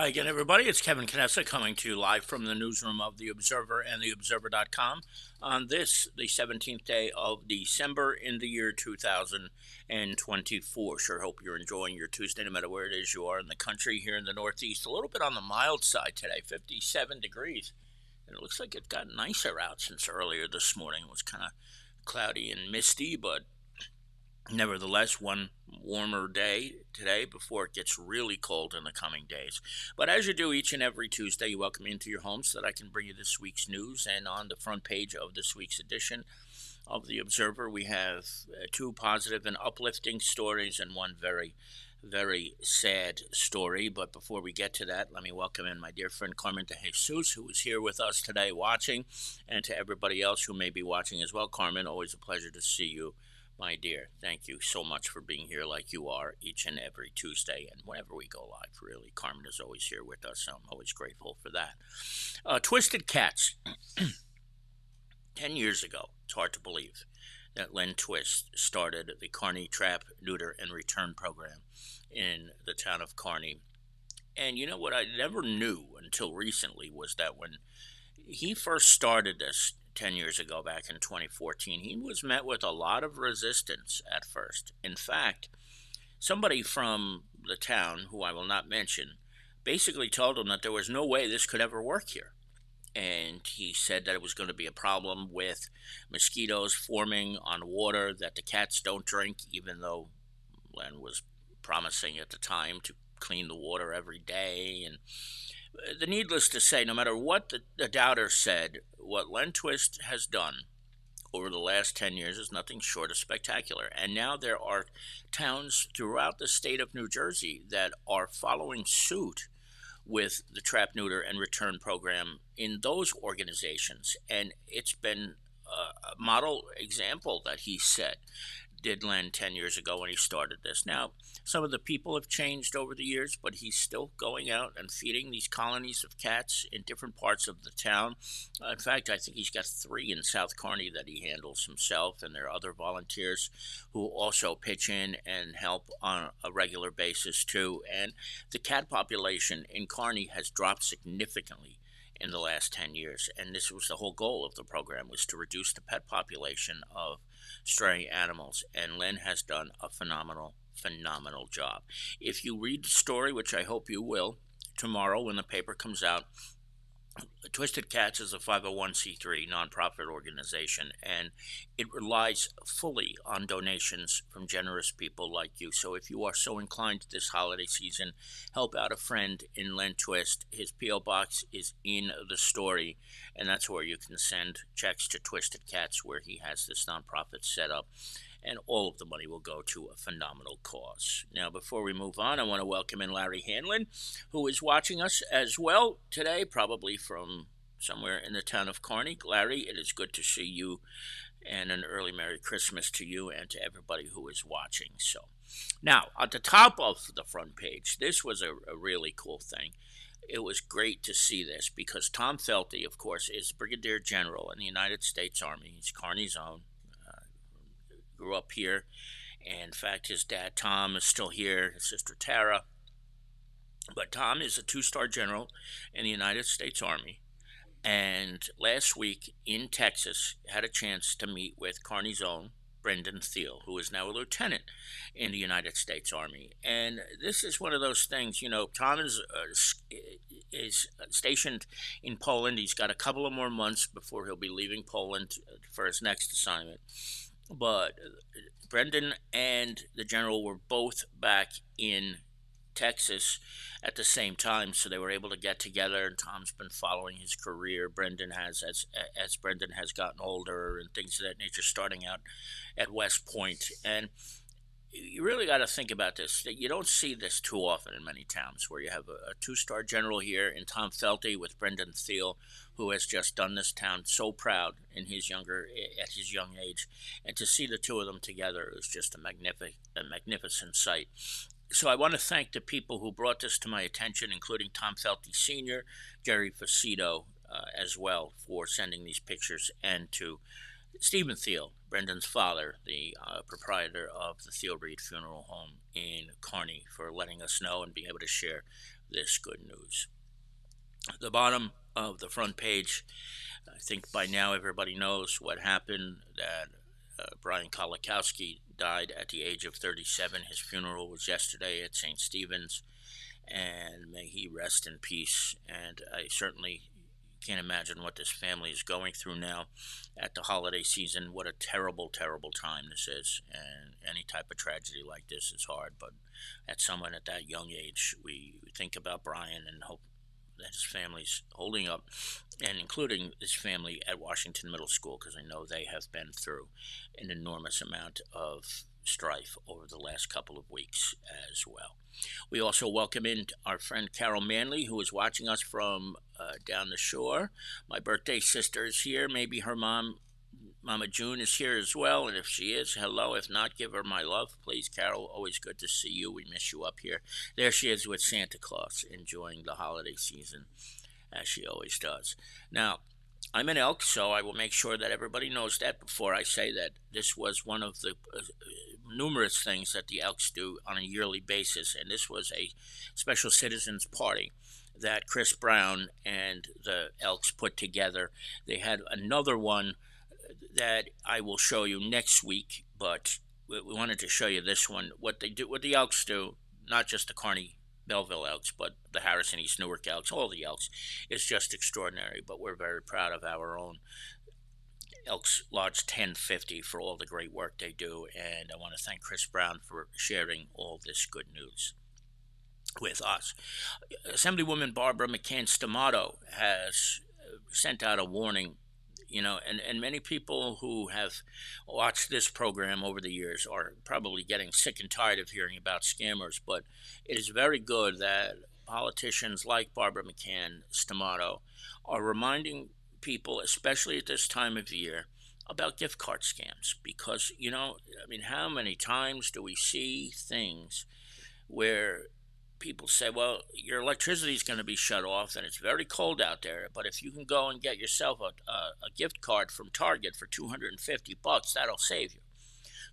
Hi again, everybody. It's Kevin Knessa coming to you live from the newsroom of The Observer and TheObserver.com on this, the 17th day of December in the year 2024. Sure hope you're enjoying your Tuesday, no matter where it is you are in the country. Here in the Northeast, a little bit on the mild side today, 57 degrees. And it looks like it got nicer out since earlier this morning. It was kind of cloudy and misty, but nevertheless, one warmer day today before it gets really cold in the coming days. But as you do each and every Tuesday, you welcome me into your home so that I can bring you this week's news. And on the front page of this week's edition of The Observer, we have two positive and uplifting stories and one very, very sad story. But before we get to that, let me welcome in my dear friend Carmen De Jesus, who is here with us today watching, and to everybody else who may be watching as well. Carmen, always a pleasure to see you, my dear. Thank you so much for being here like you are each and every Tuesday and whenever we go live, really. Carmen is always here with us, so I'm always grateful for that. Twisted Cats. 10 years ago, it's hard to believe, that Len Twist started the Kearney Trap, Neuter, and Return program in the town of Kearney. And you know what I never knew until recently was that when he first started this 10 years ago, back in 2014, he was met with a lot of resistance at first. In fact, somebody from the town, who I will not mention, basically told him that there was no way this could ever work here. And he said that it was going to be a problem with mosquitoes forming on water that the cats don't drink, even though Len was promising at the time to clean the water every day. And the needless to say, no matter what the doubters said, what Len Twist has done over the last 10 years is nothing short of spectacular. And now there are towns throughout the state of New Jersey that are following suit with the Trap, Neuter, and Return program in those organizations. And it's been a model example that he set, did Len 10 years ago when he started this. Now, some of the people have changed over the years, but he's still going out and feeding these colonies of cats in different parts of the town. In fact, I think he's got 3 in South Kearney that he handles himself, and there are other volunteers who also pitch in and help on a regular basis too. And the cat population in Kearney has dropped significantly in the last 10 years, and this was the whole goal of the program, was to reduce the pet population of stray animals, and Len has done a phenomenal job. If you read the story, which I hope you will, tomorrow when the paper comes out, Twisted Cats is a 501c3 nonprofit organization, and it relies fully on donations from generous people like you. So if you are so inclined this holiday season, help out a friend in Len Twist. His P.O. Box is in the story, and that's where you can send checks to Twisted Cats, where he has this nonprofit set up. And all of the money will go to a phenomenal cause. Now, before we move on, I want to welcome in Larry Hanlon, who is watching us as well today, probably from somewhere in the town of Kearney. Larry, it is good to see you, and an early Merry Christmas to you and to everybody who is watching. So, now, at the top of the front page, this was a really cool thing. It was great to see this because Tom Felty, of course, is Brigadier General in the United States Army. He's Kearney's own. Grew up here, and in fact his dad Tom is still here, his sister Tara, but Tom is a 2-star general in the United States Army, and last week in Texas had a chance to meet with Kearney's own Brendan Thiel, who is now a lieutenant in the United States Army. And this is one of those things, Tom is stationed in Poland. He's got a couple of more months before he'll be leaving Poland for his next assignment. But Brendan and the general were both back in Texas at the same time, so they were able to get together. And Tom's been following his career. Brendan has, as Brendan has gotten older and things of that nature, starting out at West Point. And you really got to think about this. You don't see this too often in many towns, where you have a 2-star general here in Tom Felty with Brendan Thiel, who has just done this town so proud at his young age, and to see the two of them together is just a magnificent sight. So I want to thank the people who brought this to my attention, including Tom Felty Sr., Jerry Facido as well, for sending these pictures, and to Stephen Thiel, Brendan's father, the proprietor of the Thiel Reed Funeral Home in Kearney, for letting us know and being able to share this good news. The bottom of the front page, I think by now everybody knows what happened, that Brian Kolakowski died at the age of 37. His funeral was yesterday at St. Stephen's, and may he rest in peace. And I certainly can't imagine what this family is going through now at the holiday season. What a terrible, terrible time this is. And any type of tragedy like this is hard. But at someone at that young age, we think about Brian and hope that his family's holding up, and including his family at Washington Middle School, because I know they have been through an enormous amount of strife over the last couple of weeks as well. We also welcome in our friend Carol Manley, who is watching us from down the shore. My birthday sister is here. Maybe her mom, Mama June, is here as well, and if she is, hello. If not, give her my love, please. Carol, always good to see you. We miss you up here. There she is with Santa Claus, enjoying the holiday season, as she always does. Now, I'm an Elk, so I will make sure that everybody knows that before I say that this was one of the numerous things that the Elks do on a yearly basis, and this was a special citizens party that Chris Brown and the Elks put together. They had another one that I will show you next week, but we wanted to show you this one. What they do, what the Elks do, not just the Kearney Belleville Elks, but the Harrison East Newark Elks, all the Elks, is just extraordinary. But we're very proud of our own Elks Lodge 1050 for all the great work they do, and I want to thank Chris Brown for sharing all this good news with us. Assemblywoman Barbara McCann Stamato has sent out a warning. And many people who have watched this program over the years are probably getting sick and tired of hearing about scammers, but it is very good that politicians like Barbara McCann Stamato are reminding people, especially at this time of year, about gift card scams. Because, how many times do we see things where people say, well, your electricity is going to be shut off and it's very cold out there, but if you can go and get yourself a gift card from Target for $250, that'll save you.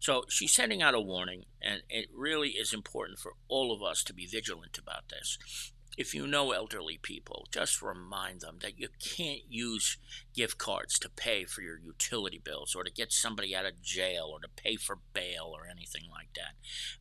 So she's sending out a warning, and it really is important for all of us to be vigilant about this. If you know elderly people, just remind them that you can't use gift cards to pay for your utility bills or to get somebody out of jail or to pay for bail or anything like that.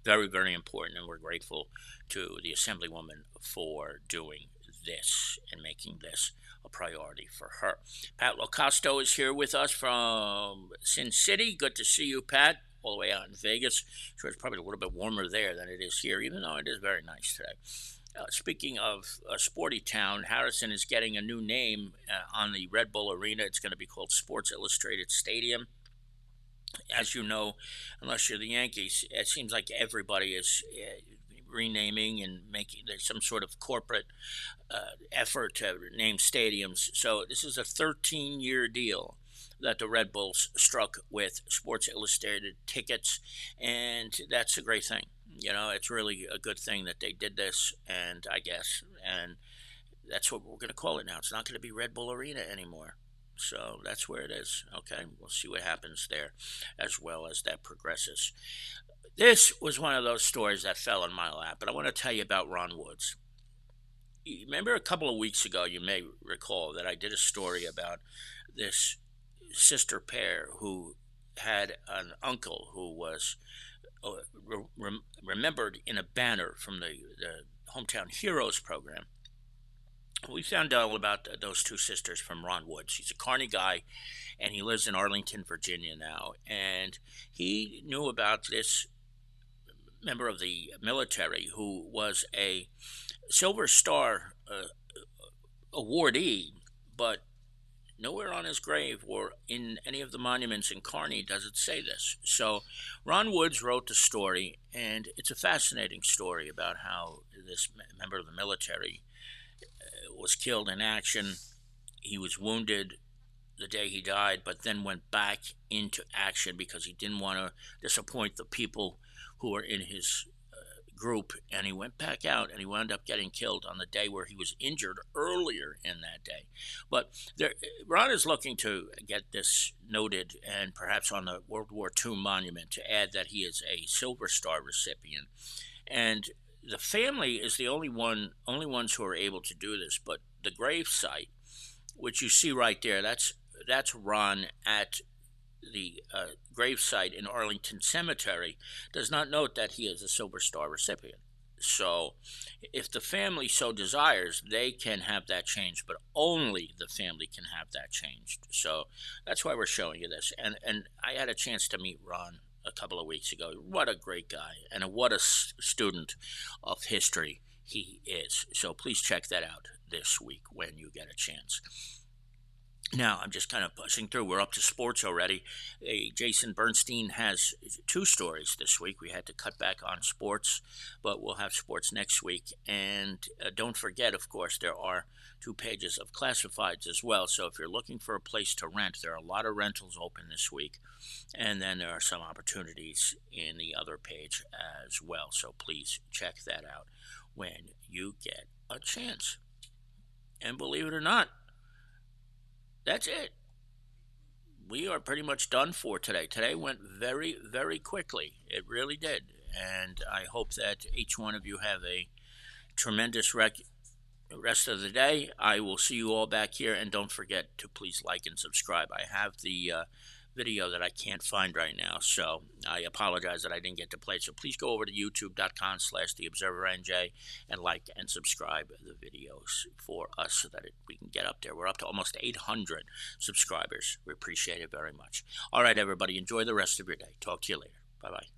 Very, very important, and we're grateful to the Assemblywoman for doing this and making this a priority for her. Pat Locasto is here with us from Sin City. Good to see you, Pat, all the way out in Vegas. Sure, it's probably a little bit warmer there than it is here, even though it is very nice today. Speaking of a sporty town, Harrison is getting a new name on the Red Bull Arena. It's going to be called Sports Illustrated Stadium. As you know, unless you're the Yankees, it seems like everybody is renaming and making some sort of corporate effort to name stadiums. So this is a 13-year deal that the Red Bulls struck with Sports Illustrated tickets, and that's a great thing. It's really a good thing that they did this, and that's what we're going to call it now. It's not going to be Red Bull Arena anymore. So that's where it is. Okay, we'll see what happens there as well as that progresses. This was one of those stories that fell in my lap, but I want to tell you about Ron Woods. You remember a couple of weeks ago, you may recall that I did a story about this sister pair who had an uncle who was remembered in a banner from the Hometown Heroes program. We found out all about those two sisters from Ron Woods. He's a Kearney guy, and he lives in Arlington, Virginia now. And he knew about this member of the military who was a Silver Star awardee, but nowhere on his grave or in any of the monuments in Kearney does it say this. So Ron Woods wrote the story, and it's a fascinating story about how this member of the military was killed in action. He was wounded the day he died, but then went back into action because he didn't want to disappoint the people who were in his group, and he went back out, and he wound up getting killed on the day where he was injured earlier in that day. But Ron is looking to get this noted, and perhaps on the World War II monument, to add that he is a Silver Star recipient. And the family is the only ones who are able to do this, but the grave site, which you see right there, that's Ron at the gravesite in Arlington Cemetery, does not note that he is a Silver Star recipient. So, if the family so desires, they can have that changed, but only the family can have that changed. So, that's why we're showing you this. And I had a chance to meet Ron a couple of weeks ago. What a great guy, and what a student of history he is. So, please check that out this week when you get a chance. Now, I'm just kind of pushing through. We're up to sports already. Jason Bernstein has two stories this week. We had to cut back on sports, but we'll have sports next week. And don't forget, of course, there are 2 pages of classifieds as well. So if you're looking for a place to rent, there are a lot of rentals open this week. And then there are some opportunities in the other page as well. So please check that out when you get a chance. And believe it or not, that's it. We are pretty much done for today. Today went very, very quickly. It really did. And I hope that each one of you have a tremendous rest of the day. I will see you all back here. And don't forget to please like and subscribe. I have the video that I can't find right now, so I apologize that I didn't get to play it. So please go over to youtube.com/theobservernj and like and subscribe the videos for us so that we can get up there. We're up to almost 800 subscribers. We appreciate it very much. All right, everybody, enjoy the rest of your day. Talk to you later. Bye-bye.